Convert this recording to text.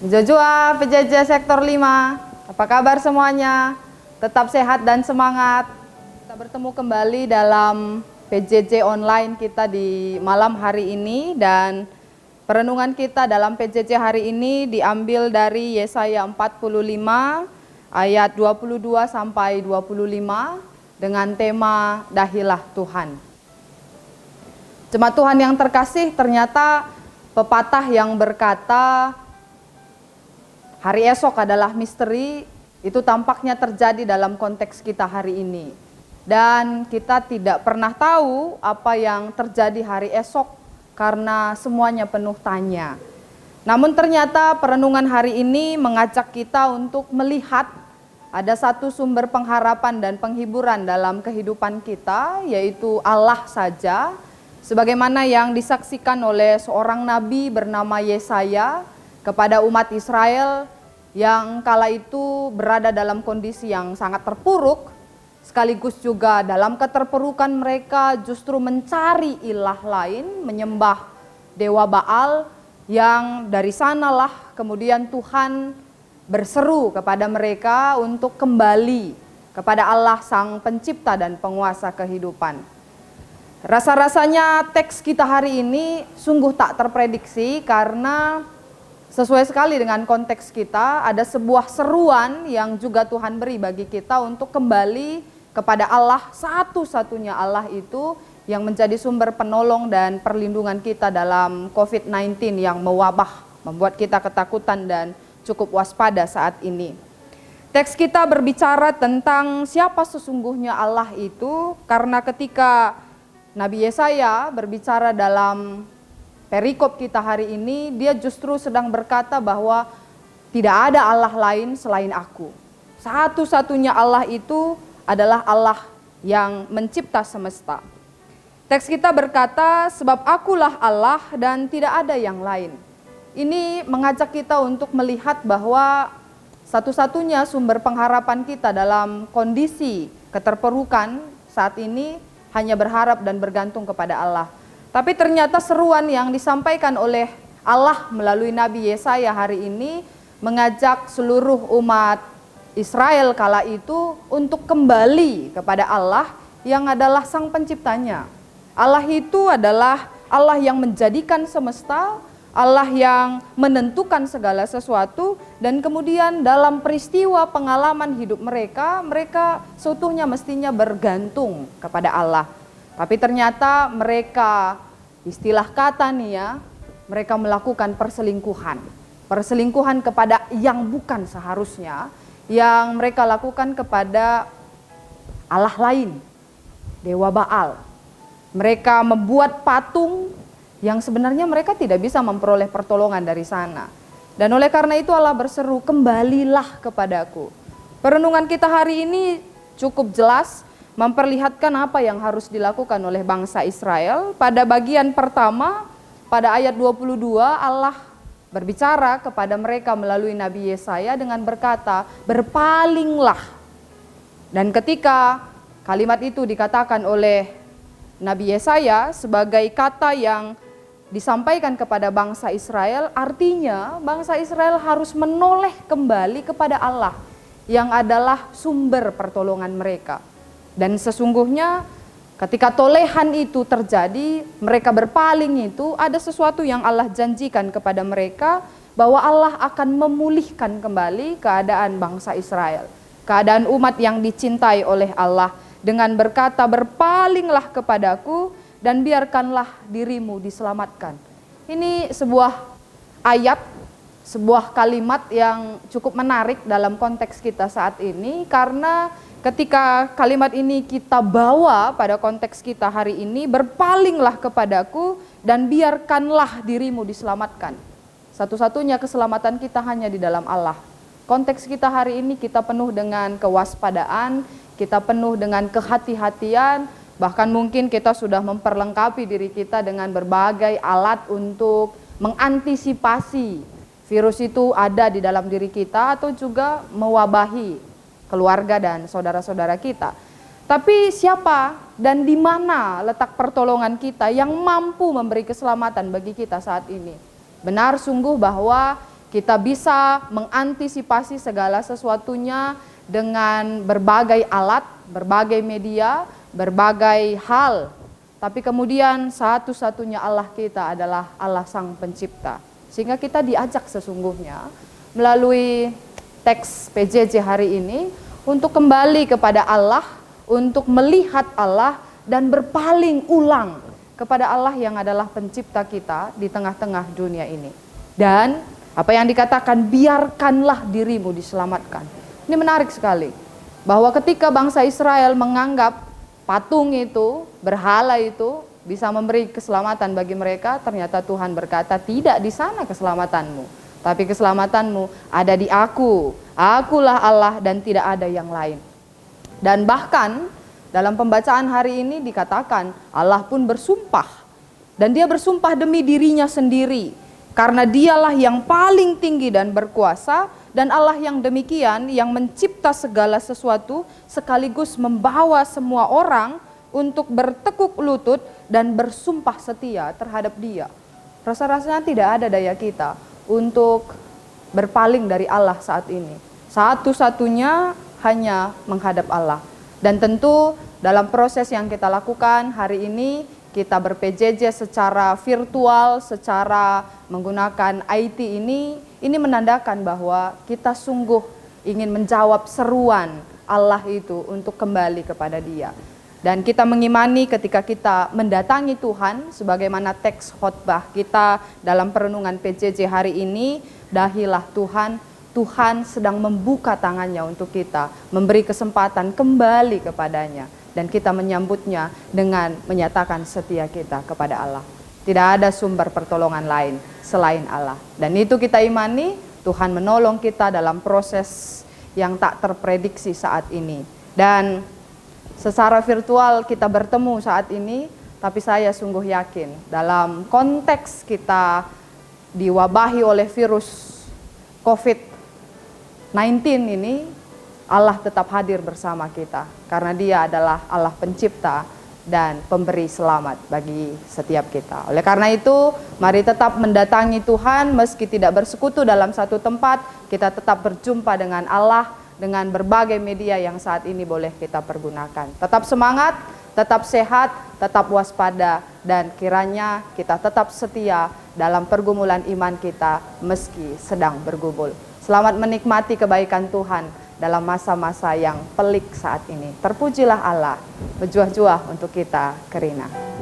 Jojua PJJ Sektor 5, apa kabar semuanya? Tetap sehat dan semangat. Kita bertemu kembali dalam PJJ online kita di malam hari ini, dan perenungan kita dalam PJJ hari ini diambil dari Yesaya 45 ayat 22 sampai 25 dengan tema Dahilah Tuhan. Jemaat Tuhan yang terkasih, ternyata pepatah yang berkata hari esok adalah misteri, itu tampaknya terjadi dalam konteks kita hari ini. Dan kita tidak pernah tahu apa yang terjadi hari esok karena semuanya penuh tanya. Namun ternyata perenungan hari ini mengajak kita untuk melihat ada satu sumber pengharapan dan penghiburan dalam kehidupan kita, yaitu Allah saja. Sebagaimana yang disaksikan oleh seorang nabi bernama Yesaya kepada umat Israel yang kala itu berada dalam kondisi yang sangat terpuruk, sekaligus juga dalam keterpurukan mereka justru mencari ilah lain, menyembah dewa Baal, yang dari sanalah kemudian Tuhan berseru kepada mereka untuk kembali kepada Allah Sang Pencipta dan Penguasa kehidupan. Rasa-rasanya teks kita hari ini sungguh tak terprediksi karena sesuai sekali dengan konteks kita, ada sebuah seruan yang juga Tuhan beri bagi kita untuk kembali kepada Allah, satu-satunya Allah itu yang menjadi sumber penolong dan perlindungan kita dalam COVID-19 yang mewabah, membuat kita ketakutan dan cukup waspada saat ini. Teks kita berbicara tentang siapa sesungguhnya Allah itu, karena ketika Nabi Yesaya berbicara dalam perikop kita hari ini, dia justru sedang berkata bahwa tidak ada Allah lain selain aku. Satu-satunya Allah itu adalah Allah yang mencipta semesta. Teks kita berkata, sebab akulah Allah dan tidak ada yang lain. Ini mengajak kita untuk melihat bahwa satu-satunya sumber pengharapan kita dalam kondisi keterpurukan saat ini hanya berharap dan bergantung kepada Allah. Tapi ternyata seruan yang disampaikan oleh Allah melalui Nabi Yesaya hari ini mengajak seluruh umat Israel kala itu untuk kembali kepada Allah yang adalah Sang Penciptanya. Allah itu adalah Allah yang menjadikan semesta, Allah yang menentukan segala sesuatu, dan kemudian dalam peristiwa pengalaman hidup mereka seutuhnya mestinya bergantung kepada Allah. Tapi ternyata mereka, istilah kata nih ya, mereka melakukan perselingkuhan. Perselingkuhan kepada yang bukan seharusnya, yang mereka lakukan kepada Allah lain, dewa Baal. Mereka membuat patung yang sebenarnya mereka tidak bisa memperoleh pertolongan dari sana. Dan oleh karena itu Allah berseru, kembalilah kepadaku. Perenungan kita hari ini cukup jelas memperlihatkan apa yang harus dilakukan oleh bangsa Israel. Pada bagian pertama, pada ayat 22, Allah berbicara kepada mereka melalui Nabi Yesaya dengan berkata, berpalinglah. Dan ketika kalimat itu dikatakan oleh Nabi Yesaya sebagai kata yang disampaikan kepada bangsa Israel, artinya bangsa Israel harus menoleh kembali kepada Allah yang adalah sumber pertolongan mereka. Dan sesungguhnya ketika tolehan itu terjadi, mereka berpaling itu, ada sesuatu yang Allah janjikan kepada mereka, bahwa Allah akan memulihkan kembali keadaan bangsa Israel, keadaan umat yang dicintai oleh Allah, dengan berkata, berpalinglah kepadaku dan biarkanlah dirimu diselamatkan. Ini sebuah ayat, sebuah kalimat yang cukup menarik dalam konteks kita saat ini, karena ketika kalimat ini kita bawa pada konteks kita hari ini, berpalinglah kepadaku dan biarkanlah dirimu diselamatkan. Satu-satunya keselamatan kita hanya di dalam Allah. Konteks kita hari ini kita penuh dengan kewaspadaan, kita penuh dengan kehati-hatian, bahkan mungkin kita sudah memperlengkapi diri kita dengan berbagai alat untuk mengantisipasi virus itu ada di dalam diri kita atau juga mewabahi keluarga dan saudara-saudara kita. Tapi siapa dan di mana letak pertolongan kita yang mampu memberi keselamatan bagi kita saat ini? Benar sungguh bahwa Kita bisa mengantisipasi segala sesuatunya dengan berbagai alat, berbagai media, berbagai hal. Tapi kemudian satu-satunya Allah kita adalah Allah Sang Pencipta. Sehingga kita diajak sesungguhnya melalui teks PJJ hari ini untuk kembali kepada Allah, untuk melihat Allah dan berpaling ulang kepada Allah yang adalah pencipta kita di tengah-tengah dunia ini. Dan apa yang dikatakan, biarkanlah dirimu diselamatkan. Ini menarik sekali, bahwa ketika bangsa Israel menganggap patung itu, berhala itu bisa memberi keselamatan bagi mereka, ternyata Tuhan berkata, tidak di sana keselamatanmu, tapi keselamatanmu ada di Aku. Akulah Allah dan tidak ada yang lain. Dan bahkan dalam pembacaan hari ini dikatakan Allah pun bersumpah, dan dia bersumpah demi dirinya sendiri, karena dialah yang paling tinggi dan berkuasa, dan Allah yang demikian yang mencipta segala sesuatu sekaligus membawa semua orang untuk bertekuk lutut dan bersumpah setia terhadap Dia. Rasa-rasanya tidak ada daya kita untuk berpaling dari Allah saat ini. Satu-satunya hanya menghadap Allah. Dan tentu dalam proses yang kita lakukan hari ini, kita ber-PJJ secara virtual, secara menggunakan IT ini menandakan bahwa kita sungguh ingin menjawab seruan Allah itu untuk kembali kepada Dia. Dan kita mengimani ketika kita mendatangi Tuhan, sebagaimana teks khotbah kita dalam perenungan PJJ hari ini, dahilah Tuhan, Tuhan sedang membuka tangannya untuk kita, memberi kesempatan kembali kepadanya. Dan kita menyambutnya dengan menyatakan setia kita kepada Allah. Tidak ada sumber pertolongan lain selain Allah. Dan itu kita imani, Tuhan menolong kita dalam proses yang tak terprediksi saat ini. Dan secara virtual kita bertemu saat ini, tapi saya sungguh yakin dalam konteks kita diwabahi oleh virus COVID-19 ini, Allah tetap hadir bersama kita, karena Dia adalah Allah pencipta dan pemberi selamat bagi setiap kita. Oleh karena itu, mari tetap mendatangi Tuhan meski tidak bersekutu dalam satu tempat, kita tetap berjumpa dengan Allah dengan berbagai media yang saat ini boleh kita pergunakan. Tetap semangat, tetap sehat, tetap waspada, dan kiranya kita tetap setia dalam pergumulan iman kita meski sedang bergumul. Selamat menikmati kebaikan Tuhan dalam masa-masa yang pelik saat ini. Terpujilah Allah, berjuah-juah untuk kita kerina.